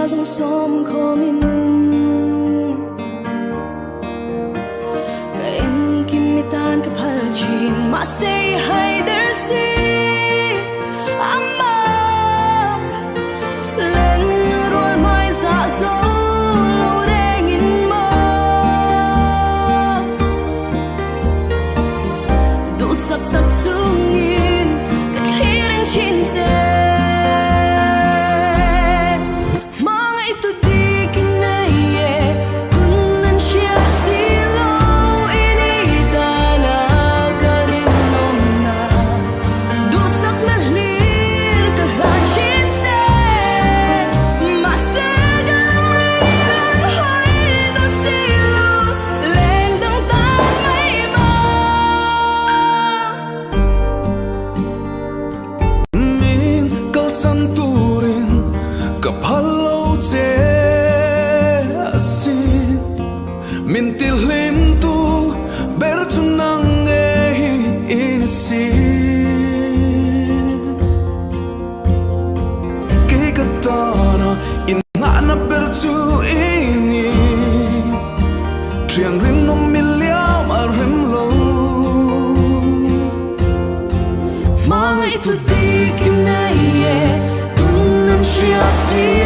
dòng sông khó min cái anh kim mi tan cái phal chin mà say hay der si amak lên rồi mai dạ dỗ lâu đen in mơ đủ sắp tập trung in cái khi đang chín dê Mintil lim tu bertunang ini si Kikatana inana bertu ini Triang rim no miliam arrim lo Mga itu di kinaye Tunan siya si